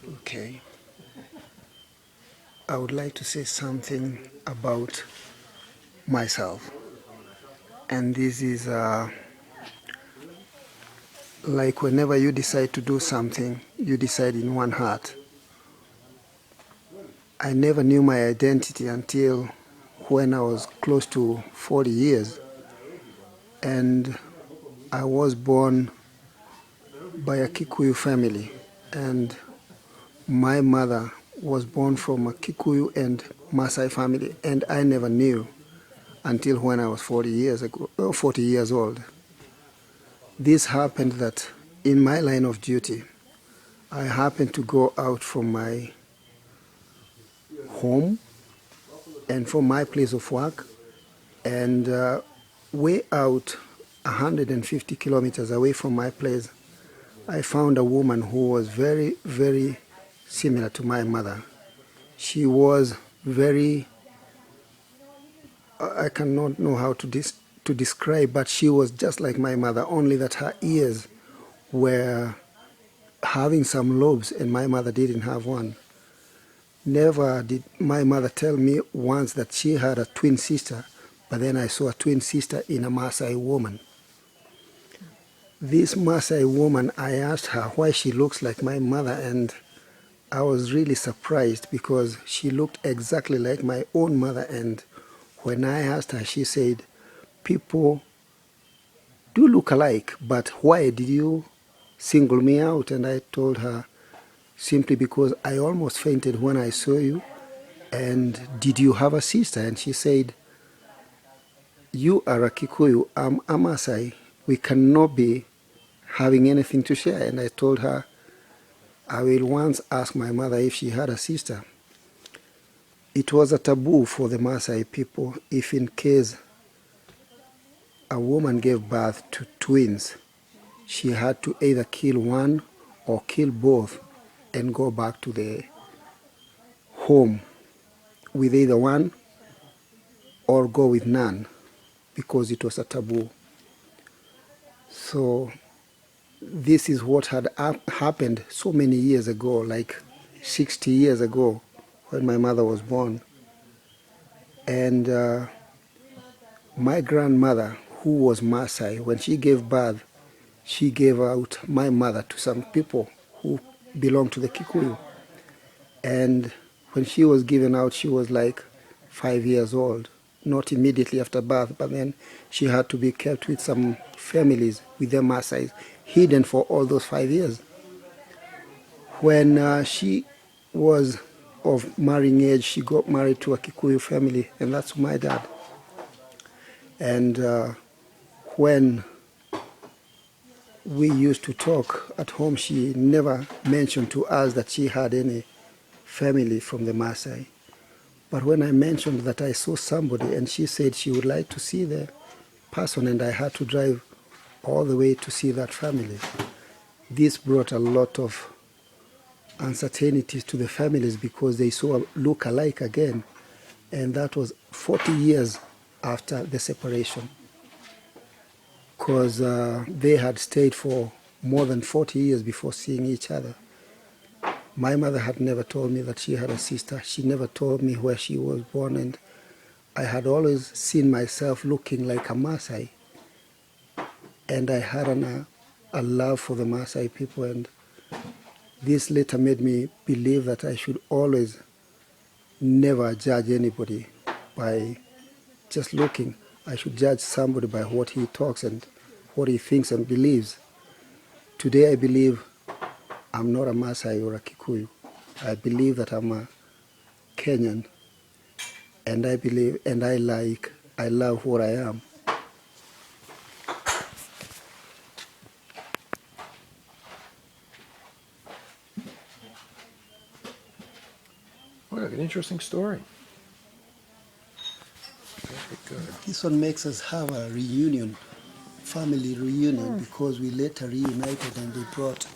Okay. I would like to say something about myself. And this is like whenever you decide to do something, you decide in one heart. I never knew my identity until when I was close to 40 years. And I was born by a Kikuyu family. And my mother was born from a Kikuyu and Maasai family. And I never knew until when I was 40 years old. This happened that in my line of duty, I happened to go out from my home and from my place of work, and way out 150 kilometers away from my place, I found a woman who was very, very similar to my mother. She was very, I cannot know how to describe, but she was just like my mother, only that her ears were having some lobes and my mother didn't have one. Never did my mother tell me once that she had a twin sister, but then I saw a twin sister in a Maasai woman. This Maasai woman, I asked her why she looks like my mother, and I was really surprised because she looked exactly like my own mother. And when I asked her, she said, "People do look alike, but why did you single me out?" And I told her, "Simply because I almost fainted when I saw you. And did you have a sister?" And she said, "You are a Kikuyu, I'm a Maasai. We cannot be having anything to share." And I told her, I will once ask my mother if she had a sister. It was a taboo for the Maasai people if in case a woman gave birth to twins, she had to either kill one or kill both and go back to the home with either one or go with none, because it was a taboo. So this is what had happened so many years ago, like 60 years ago when my mother was born. And my grandmother, who was Maasai, when she gave birth, she gave out my mother to some people who belonged to the Kikuyu. And when she was given out, she was like 5 years old, not immediately after birth, but then she had to be kept with some families, with their Maasai, hidden for all those 5 years. When she was of marrying age, she got married to a Kikuyu family, and that's my dad. And when we used to talk at home, she never mentioned to us that she had any family from the Maasai. But when I mentioned that I saw somebody, and she said she would like to see the person, and I had to drive all the way to see that family, this brought a lot of uncertainties to the families because they saw look alike again. And that was 40 years after the separation, because they had stayed for more than 40 years before seeing each other. My mother had never told me that she had a sister. She never told me where she was born, and I had always seen myself looking like a Maasai. And I had a love for the Maasai people, and this later made me believe that I should always never judge anybody by just looking. I should judge somebody by what he talks and what he thinks and believes. Today I believe I'm not a Maasai or a Kikuyu. I believe that I'm a Kenyan, and I believe and I love what I am. What an interesting story. Very good. This one makes us have a reunion, family reunion, because we later reunited and they brought